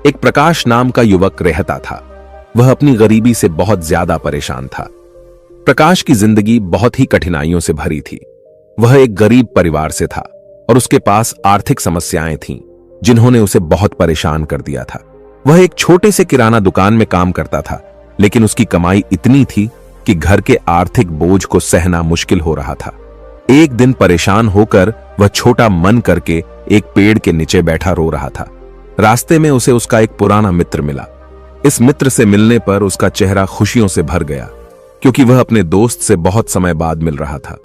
एक प्रकाश नाम का युवक रहता था। वह अपनी गरीबी से बहुत ज्यादा परेशान था। प्रकाश की जिंदगी बहुत ही कठिनाइयों से भरी थी। वह एक गरीब परिवार से था और उसके पास आर्थिक समस्याएं थीं, जिन्होंने उसे बहुत परेशान कर दिया था। वह एक छोटे से किराना दुकान में काम करता था, लेकिन उसकी कमाई इतनी थी कि घर के आर्थिक बोझ को सहना मुश्किल हो रहा था। एक दिन परेशान होकर वह छोटा मन करके एक पेड़ के नीचे बैठा रो रहा था। रास्ते में उसे उसका एक पुराना मित्र मिला। इस मित्र से मिलने पर उसका चेहरा खुशियों से भर गया, क्योंकि वह अपने दोस्त से बहुत समय बाद मिल रहा था।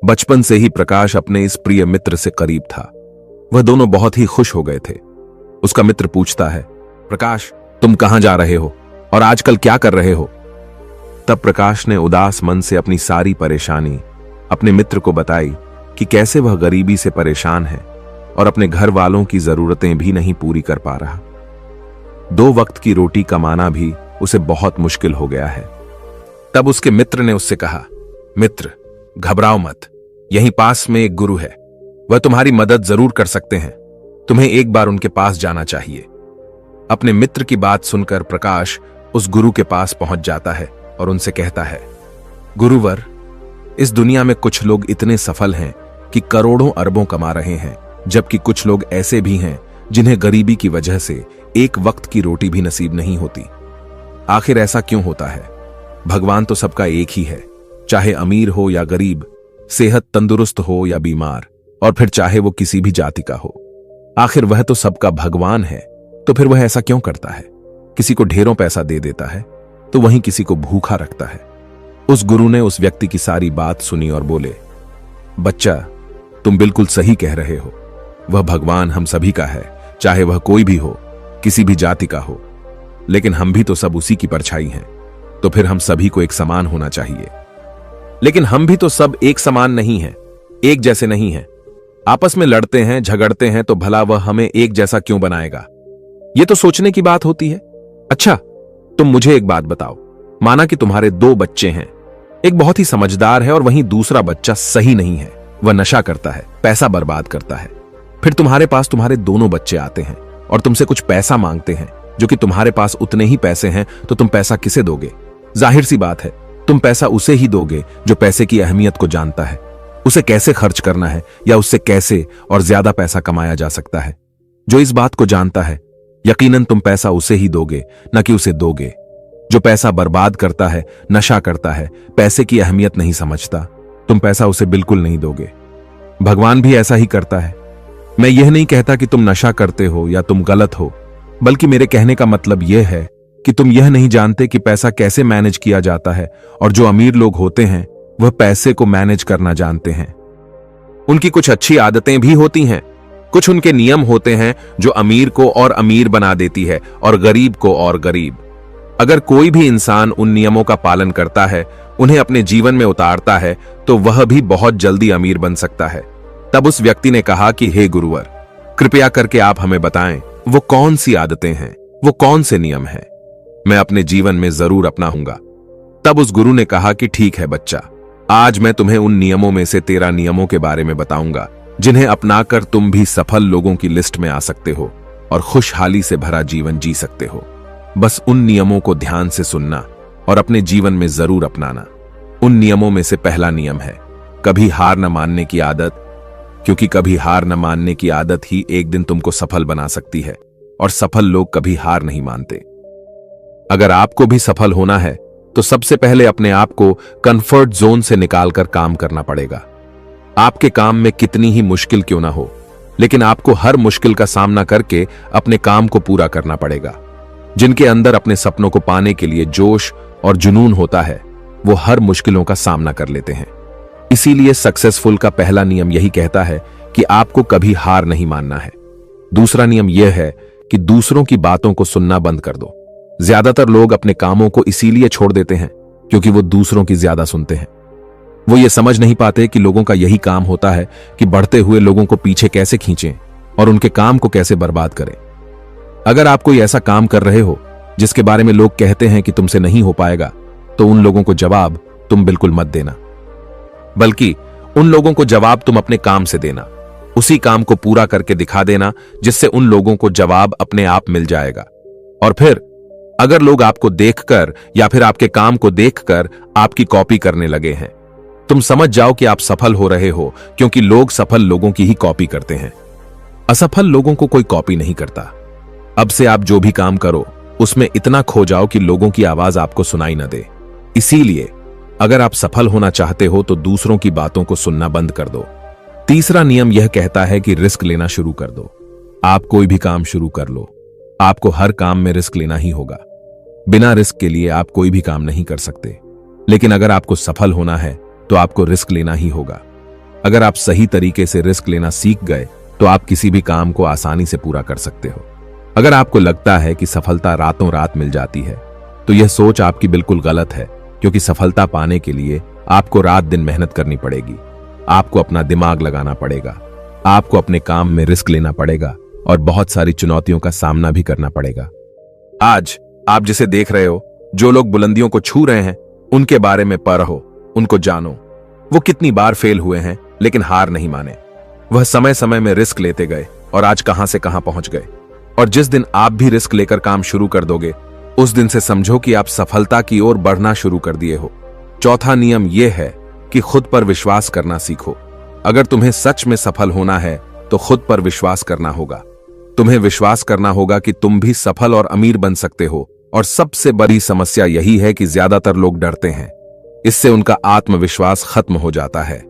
बचपन से ही प्रकाश अपने इस प्रिय मित्र से करीब था। वह दोनों बहुत ही खुश हो गए थे। उसका मित्र पूछता है, प्रकाश, तुम कहां जा रहे हो और आजकल क्या कर रहे हो? तब प्रकाश ने उदास मन से अपनी सारी परेशानी अपने मित्र को बताई कि कैसे वह गरीबी से परेशान है और अपने घर वालों की जरूरतें भी नहीं पूरी कर पा रहा। 2 वक्त की रोटी कमाना भी उसे बहुत मुश्किल हो गया है। तब उसके मित्र ने उससे कहा, मित्र, घबराओ मत, यहीं पास में एक गुरु है, वह तुम्हारी मदद जरूर कर सकते हैं। तुम्हें एक बार उनके पास जाना चाहिए। अपने मित्र की बात सुनकर प्रकाश उस गुरु के पास पहुंच जाता है और उनसे कहता है, गुरुवर, इस दुनिया में कुछ लोग इतने सफल हैं कि करोड़ों अरबों कमा रहे हैं, जबकि कुछ लोग ऐसे भी हैं जिन्हें गरीबी की वजह से एक वक्त की रोटी भी नसीब नहीं होती। आखिर ऐसा क्यों होता है? भगवान तो सबका एक ही है, चाहे अमीर हो या गरीब, सेहत तंदुरुस्त हो या बीमार, और फिर चाहे वो किसी भी जाति का हो। आखिर वह तो सबका भगवान है, तो फिर वह ऐसा क्यों करता है? किसी को ढेरों पैसा दे देता है तो वहीं किसी को भूखा रखता है। उस गुरु ने उस व्यक्ति की सारी बात सुनी और बोले, बच्चा, तुम बिल्कुल सही कह रहे हो। वह भगवान हम सभी का है, चाहे वह कोई भी हो, किसी भी जाति का हो। लेकिन हम भी तो सब उसी की परछाई हैं, तो फिर हम सभी को एक समान होना चाहिए। लेकिन हम भी तो सब एक समान नहीं हैं, एक जैसे नहीं हैं। आपस में लड़ते हैं, झगड़ते हैं, तो भला वह हमें एक जैसा क्यों बनाएगा? ये तो सोचने की बात होती है। अच्छा, तुम मुझे एक बात बताओ, माना कि तुम्हारे 2 बच्चे हैं, एक बहुत ही समझदार है और वहीं दूसरा बच्चा सही नहीं है, वह नशा करता है, पैसा बर्बाद करता है। फिर तुम्हारे पास तुम्हारे दोनों बच्चे आते हैं और तुमसे कुछ पैसा मांगते हैं, जो कि तुम्हारे पास उतने ही पैसे हैं, तो तुम पैसा किसे दोगे? जाहिर सी बात है, तुम पैसा उसे ही दोगे जो पैसे की अहमियत को जानता है, उसे कैसे खर्च करना है या उससे कैसे और ज्यादा पैसा कमाया जा सकता है। जो इस बात को जानता है, यकीनन तुम पैसा उसे ही दोगे, न कि उसे दोगे। जो पैसा बर्बाद करता है, नशा करता है, पैसे की अहमियत नहीं समझता, तुम पैसा उसे बिल्कुल नहीं दोगे। भगवान भी ऐसा ही करता है। मैं यह नहीं कहता कि तुम नशा करते हो या तुम गलत हो, बल्कि मेरे कहने का मतलब यह है कि तुम यह नहीं जानते कि पैसा कैसे मैनेज किया जाता है, और जो अमीर लोग होते हैं वह पैसे को मैनेज करना जानते हैं। उनकी कुछ अच्छी आदतें भी होती हैं, कुछ उनके नियम होते हैं जो अमीर को और अमीर बना देती है और गरीब को और गरीब। अगर कोई भी इंसान उन नियमों का पालन करता है, उन्हें अपने जीवन में उतारता है, तो वह भी बहुत जल्दी अमीर बन सकता है। तब उस व्यक्ति ने कहा कि हे गुरुवर, कृपया करके आप हमें बताएं, वो कौन सी आदतें हैं, वो कौन से नियम हैं? मैं अपने जीवन में जरूर अपनाऊंगा। तब उस गुरु ने कहा कि ठीक है बच्चा, आज मैं तुम्हें उन नियमों में से 13 नियमों के बारे में बताऊंगा, जिन्हें अपनाकर तुम भी सफल लोगों की लिस्ट में आ सकते हो और खुशहाली से भरा जीवन जी सकते हो। बस उन नियमों को ध्यान से सुनना और अपने जीवन में जरूर अपनाना। उन नियमों में से पहला नियम है कभी हार न मानने की आदत, क्योंकि कभी हार न मानने की आदत ही एक दिन तुमको सफल बना सकती है, और सफल लोग कभी हार नहीं मानते। अगर आपको भी सफल होना है तो सबसे पहले अपने आप को कंफर्ट जोन से निकालकर काम करना पड़ेगा। आपके काम में कितनी ही मुश्किल क्यों ना हो, लेकिन आपको हर मुश्किल का सामना करके अपने काम को पूरा करना पड़ेगा। जिनके अंदर अपने सपनों को पाने के लिए जोश और जुनून होता है, वो हर मुश्किलों का सामना कर लेते हैं। इसीलिए सक्सेसफुल का पहला नियम यही कहता है कि आपको कभी हार नहीं मानना है। दूसरा नियम यह है कि दूसरों की बातों को सुनना बंद कर दो। ज्यादातर लोग अपने कामों को इसीलिए छोड़ देते हैं क्योंकि वो दूसरों की ज्यादा सुनते हैं। वो ये समझ नहीं पाते कि लोगों का यही काम होता है कि बढ़ते हुए लोगों को पीछे कैसे खींचें और उनके काम को कैसे बर्बाद करें। अगर आप कोई ऐसा काम कर रहे हो जिसके बारे में लोग कहते हैं कि तुमसे नहीं हो पाएगा, तो उन लोगों को जवाब तुम बिल्कुल मत देना, बल्कि उन लोगों को जवाब तुम अपने काम से देना। उसी काम को पूरा करके दिखा देना जिससे उन लोगों को जवाब अपने आप मिल जाएगा। और फिर अगर लोग आपको देखकर या फिर आपके काम को देखकर आपकी कॉपी करने लगे हैं, तुम समझ जाओ कि आप सफल हो रहे हो, क्योंकि लोग सफल लोगों की ही कॉपी करते हैं। असफल लोगों को कोई कॉपी नहीं करता। अब से आप जो भी काम करो उसमें इतना खो जाओ कि लोगों की आवाज आपको सुनाई न दे। इसीलिए अगर आप सफल होना चाहते हो तो दूसरों की बातों को सुनना बंद कर दो। तीसरा नियम यह कहता है कि रिस्क लेना शुरू कर दो। आप कोई भी काम शुरू कर लो, आपको हर काम में रिस्क लेना ही होगा। बिना रिस्क के लिए आप कोई भी काम नहीं कर सकते। लेकिन अगर आपको सफल होना है तो आपको रिस्क लेना ही होगा। अगर आप सही तरीके से रिस्क लेना सीख गए तो आप किसी भी काम को आसानी से पूरा कर सकते हो। अगर आपको लगता है कि सफलता रातों रात मिल जाती है तो यह सोच आपकी बिल्कुल गलत है, क्योंकि सफलता पाने के लिए आपको रात दिन मेहनत करनी पड़ेगी। आपको अपना दिमाग लगाना पड़ेगा, आपको अपने काम में रिस्क लेना पड़ेगा और बहुत सारी चुनौतियों का सामना भी करना पड़ेगा। आज आप जिसे देख रहे हो, जो लोग बुलंदियों को छू रहे हैं, उनके बारे में पढ़ो, उनको जानो। वो कितनी बार फेल हुए हैं लेकिन हार नहीं माने। वह समय समय में रिस्क लेते गए और आज कहां से कहां पहुंच गए। और जिस दिन आप भी रिस्क लेकर काम शुरू कर दोगे, उस दिन से समझो कि आप सफलता की ओर बढ़ना शुरू कर दिए हो। चौथा नियम यह है कि खुद पर विश्वास करना सीखो। अगर तुम्हें सच में सफल होना है तो खुद पर विश्वास करना होगा। तुम्हें विश्वास करना होगा कि तुम भी सफल और अमीर बन सकते हो। और सबसे बड़ी समस्या यही है कि ज्यादातर लोग डरते हैं। इससे उनका आत्मविश्वास खत्म हो जाता है।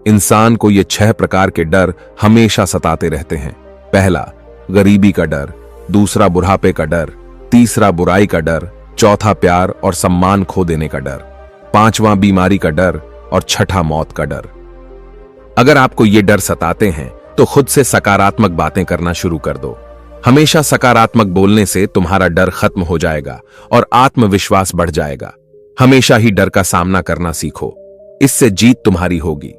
इंसान को ये 6 प्रकार के डर हमेशा सताते रहते हैं। पहला, गरीबी का डर। दूसरा, बुढ़ापे का डर। तीसरा, बुराई का डर। चौथा, प्यार और सम्मान खो देने का डर। पांचवा, बीमारी का डर। और छठा, मौत का डर। अगर आपको ये डर सताते हैं तो खुद से सकारात्मक बातें करना शुरू कर दो। हमेशा सकारात्मक बोलने से तुम्हारा डर खत्म हो जाएगा और आत्मविश्वास बढ़ जाएगा। हमेशा ही डर का सामना करना सीखो, इससे जीत तुम्हारी होगी।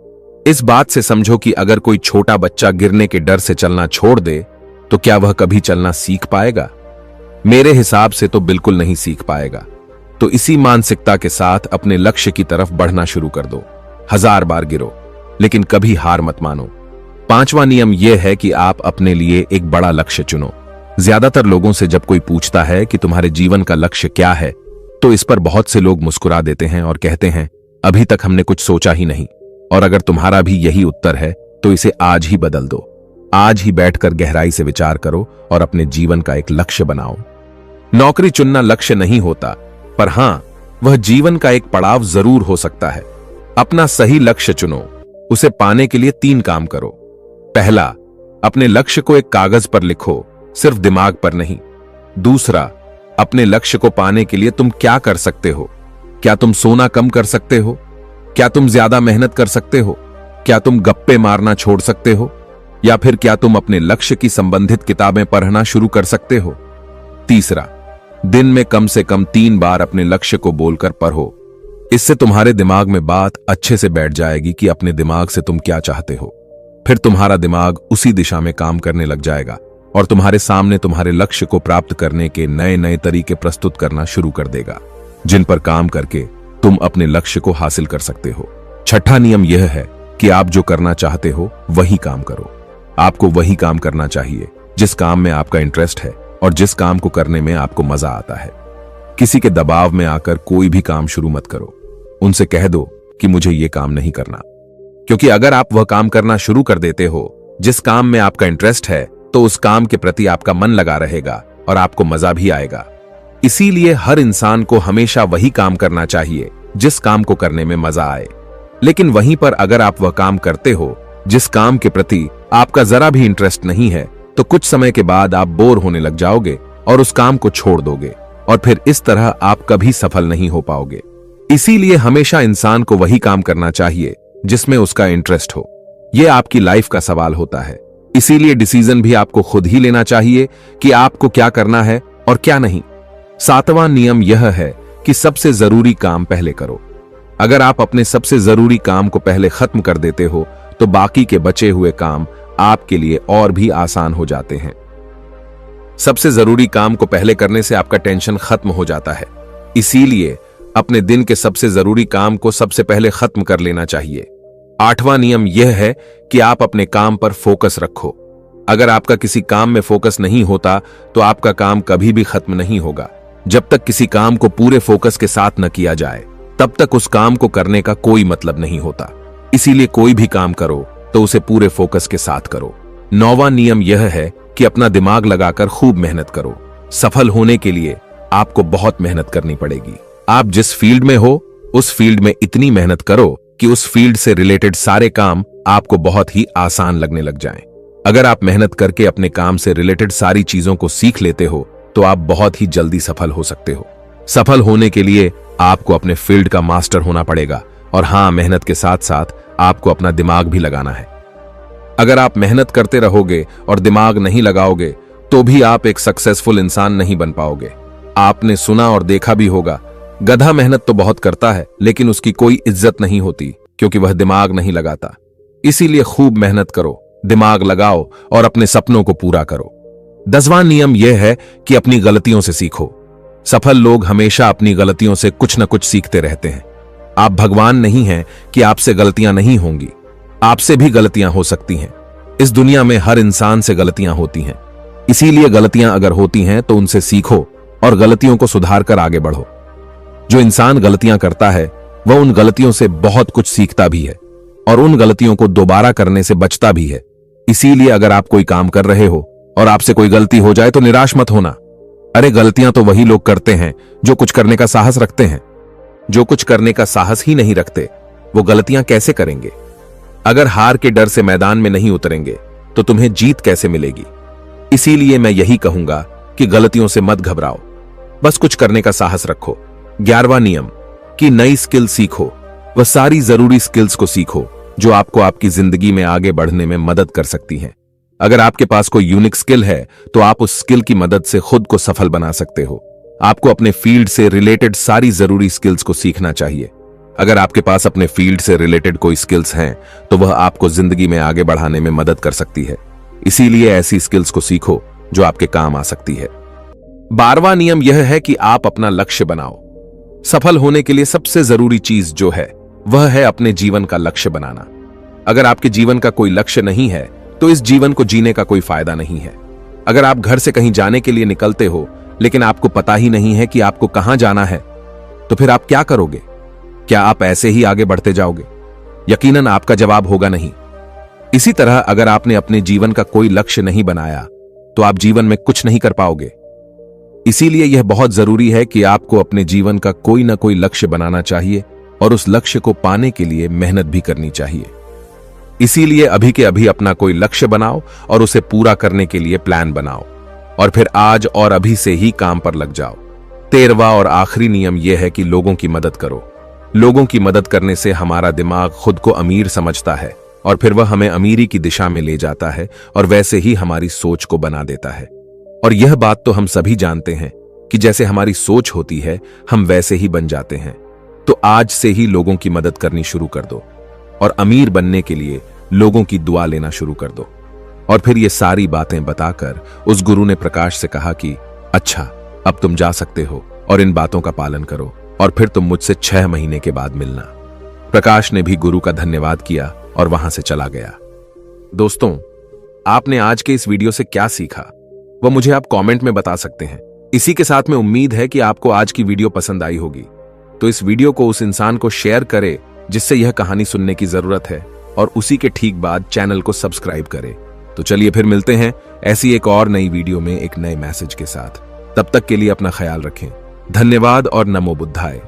इस बात से समझो कि अगर कोई छोटा बच्चा गिरने के डर से चलना छोड़ दे तो क्या वह कभी चलना सीख पाएगा? मेरे हिसाब से तो बिल्कुल नहीं सीख पाएगा। तो इसी मानसिकता के साथ अपने लक्ष्य की तरफ बढ़ना शुरू कर दो। 1000 बार गिरो लेकिन कभी हार मत मानो। पांचवा नियम यह है कि आप अपने लिए एक बड़ा लक्ष्य चुनो। ज्यादातर लोगों से जब कोई पूछता है कि तुम्हारे जीवन का लक्ष्य क्या है, तो इस पर बहुत से लोग मुस्कुरा देते हैं और कहते हैं, अभी तक हमने कुछ सोचा ही नहीं। और अगर तुम्हारा भी यही उत्तर है तो इसे आज ही बदल दो। आज ही बैठकर गहराई से विचार करो और अपने जीवन का एक लक्ष्य बनाओ। नौकरी चुनना लक्ष्य नहीं होता, पर हां, वह जीवन का एक पड़ाव जरूर हो सकता है। अपना सही लक्ष्य चुनो। उसे पाने के लिए 3 काम करो। पहला, अपने लक्ष्य को एक कागज पर लिखो, सिर्फ दिमाग पर नहीं। दूसरा, अपने लक्ष्य को पाने के लिए तुम क्या कर सकते हो? क्या तुम सोना कम कर सकते हो? क्या तुम ज्यादा मेहनत कर सकते हो? क्या तुम गप्पे मारना छोड़ सकते हो? या फिर क्या तुम अपने लक्ष्य की संबंधित किताबें पढ़ना शुरू कर सकते हो? तीसरा, दिन में कम से कम 3 बार अपने लक्ष्य को बोलकर पढ़ो। इससे तुम्हारे दिमाग में बात अच्छे से बैठ जाएगी कि अपने दिमाग से तुम क्या चाहते हो। फिर तुम्हारा दिमाग उसी दिशा में काम करने लग जाएगा और तुम्हारे सामने तुम्हारे लक्ष्य को प्राप्त करने के नए नए तरीके प्रस्तुत करना शुरू कर देगा, जिन पर काम करके तुम अपने लक्ष्य को हासिल कर सकते हो। छठा नियम यह है कि आप जो करना चाहते हो वही काम करो। आपको वही काम करना चाहिए जिस काम में आपका इंटरेस्ट है और जिस काम को करने में आपको मजा आता है। किसी के दबाव में आकर कोई भी काम शुरू मत करो। उनसे कह दो कि मुझे ये काम नहीं करना, क्योंकि अगर आप वह काम करना शुरू कर देते हो जिस काम में आपका इंटरेस्ट है, तो उस काम के प्रति आपका मन लगा रहेगा और आपको मजा भी आएगा। इसीलिए हर इंसान को हमेशा वही काम करना चाहिए जिस काम को करने में मजा आए। लेकिन वहीं पर अगर आप वह काम करते हो जिस काम के प्रति आपका जरा भी इंटरेस्ट नहीं है, तो कुछ समय के बाद आप बोर होने लग जाओगे और उस काम को छोड़ दोगे, और फिर इस तरह आप कभी सफल नहीं हो पाओगे। इसीलिए हमेशा इंसान को वही काम करना चाहिए जिसमें उसका इंटरेस्ट हो। यह आपकी लाइफ का सवाल होता है। इसीलिए डिसीजन भी आपको खुद ही लेना चाहिए कि आपको क्या करना है और क्या नहीं। 7वां नियम यह है कि सबसे जरूरी काम पहले करो। अगर आप अपने सबसे जरूरी काम को पहले खत्म कर देते हो तो बाकी के बचे हुए काम आपके लिए और भी आसान हो जाते हैं। सबसे जरूरी काम को पहले करने से आपका टेंशन खत्म हो जाता है। इसीलिए अपने दिन के सबसे जरूरी काम को सबसे पहले खत्म कर लेना चाहिए। 8वां नियम यह है कि आप अपने काम पर फोकस रखो। अगर आपका किसी काम में फोकस नहीं होता तो आपका काम कभी भी खत्म नहीं होगा। जब तक किसी काम को पूरे फोकस के साथ न किया जाए तब तक उस काम को करने का कोई मतलब नहीं होता। इसीलिए कोई भी काम करो तो उसे पूरे फोकस के साथ करो। 9वां नियम यह है कि अपना दिमाग लगाकर खूब मेहनत करो। सफल होने के लिए आपको बहुत मेहनत करनी पड़ेगी। आप जिस फील्ड में हो उस फील्ड में इतनी मेहनत करो कि उस फील्ड से रिलेटेड सारे काम आपको बहुत ही आसान लगने लग जाएं। अगर आप मेहनत करके अपने काम से रिलेटेड सारी चीजों को सीख लेते हो तो आप बहुत ही जल्दी सफल हो सकते हो। सफल होने के लिए आपको अपने फील्ड का मास्टर होना पड़ेगा और हां, मेहनत के साथ साथ आपको अपना दिमाग भी लगाना है। अगर आप मेहनत करते रहोगे और दिमाग नहीं लगाओगे तो भी आप एक सक्सेसफुल इंसान नहीं बन पाओगे। आपने सुना और देखा भी होगा, गधा मेहनत तो बहुत करता है लेकिन उसकी कोई इज्जत नहीं होती क्योंकि वह दिमाग नहीं लगाता। इसीलिए खूब मेहनत करो, दिमाग लगाओ और अपने सपनों को पूरा करो। 10वां नियम यह है कि अपनी गलतियों से सीखो। सफल लोग हमेशा अपनी गलतियों से कुछ न कुछ सीखते रहते हैं। आप भगवान नहीं हैं कि आपसे गलतियां नहीं होंगी, आपसे भी गलतियां हो सकती हैं। इस दुनिया में हर इंसान से गलतियां होती हैं। इसीलिए गलतियां अगर होती हैं तो उनसे सीखो और गलतियों को सुधार कर आगे बढ़ो। जो इंसान गलतियां करता है वह उन गलतियों से बहुत कुछ सीखता भी है और उन गलतियों को दोबारा करने से बचता भी है। इसीलिए अगर आप कोई काम कर रहे हो और आपसे कोई गलती हो जाए तो निराश मत होना। अरे, गलतियां तो वही लोग करते हैं जो कुछ करने का साहस रखते हैं। जो कुछ करने का साहस ही नहीं रखते वो गलतियां कैसे करेंगे? अगर हार के डर से मैदान में नहीं उतरेंगे तो तुम्हें जीत कैसे मिलेगी? इसीलिए मैं यही कहूंगा कि गलतियों से मत घबराओ, बस कुछ करने का साहस रखो। 11वां नियम कि नई स्किल सीखो। वह सारी जरूरी स्किल्स को सीखो जो आपको आपकी जिंदगी में आगे बढ़ने में मदद कर सकती हैं। अगर आपके पास कोई यूनिक स्किल है तो आप उस स्किल की मदद से खुद को सफल बना सकते हो। आपको अपने फील्ड से रिलेटेड सारी जरूरी स्किल्स को सीखना चाहिए। अगर आपके पास अपने फील्ड से रिलेटेड कोई स्किल्स हैं तो वह आपको जिंदगी में आगे बढ़ाने में मदद कर सकती है। इसीलिए ऐसी स्किल्स को सीखो जो आपके काम आ सकती है। 12वां नियम यह है कि आप अपना लक्ष्य बनाओ। सफल होने के लिए सबसे जरूरी चीज जो है वह है अपने जीवन का लक्ष्य बनाना। अगर आपके जीवन का कोई लक्ष्य नहीं है तो इस जीवन को जीने का कोई फायदा नहीं है। अगर आप घर से कहीं जाने के लिए निकलते हो लेकिन आपको पता ही नहीं है कि आपको कहां जाना है तो फिर आप क्या करोगे? क्या आप ऐसे ही आगे बढ़ते जाओगे? यकीनन आपका जवाब होगा नहीं। इसी तरह अगर आपने अपने जीवन का कोई लक्ष्य नहीं बनाया तो आप जीवन में कुछ नहीं कर पाओगे। इसीलिए यह बहुत जरूरी है कि आपको अपने जीवन का कोई ना कोई लक्ष्य बनाना चाहिए और उस लक्ष्य को पाने के लिए मेहनत भी करनी चाहिए। इसीलिए अभी के अभी अपना कोई लक्ष्य बनाओ और उसे पूरा करने के लिए प्लान बनाओ और फिर आज और अभी से ही काम पर लग जाओ। 13वां और आखिरी नियम यह है कि लोगों की मदद करो। लोगों की मदद करने से हमारा दिमाग खुद को अमीर समझता है और फिर वह हमें अमीरी की दिशा में ले जाता है और वैसे ही हमारी सोच को बना देता है। और यह बात तो हम सभी जानते हैं कि जैसे हमारी सोच होती है हम वैसे ही बन जाते हैं। तो आज से ही लोगों की मदद करनी शुरू कर दो और अमीर बनने के लिए लोगों की दुआ लेना शुरू कर दो। और फिर ये सारी बातें बताकर उस गुरु ने प्रकाश से कहा कि अच्छा, अब तुम जा सकते हो और इन बातों का पालन करो और फिर तुम मुझसे 6 महीने के बाद मिलना। प्रकाश ने भी गुरु का धन्यवाद किया और वहां से चला गया। दोस्तों, आपने आज के इस वीडियो से क्या सीखा वह मुझे आप कमेंट में बता सकते हैं। इसी के साथ में उम्मीद है कि आपको आज की वीडियो पसंद आई होगी। तो इस वीडियो को उस इंसान को शेयर करें जिससे यह कहानी सुनने की जरूरत है और उसी के ठीक बाद चैनल को सब्सक्राइब करें। तो चलिए फिर मिलते हैं ऐसी एक और नई वीडियो में एक नए मैसेज के साथ। तब तक के लिए अपना ख्याल रखें। धन्यवाद और नमो बुद्धाय।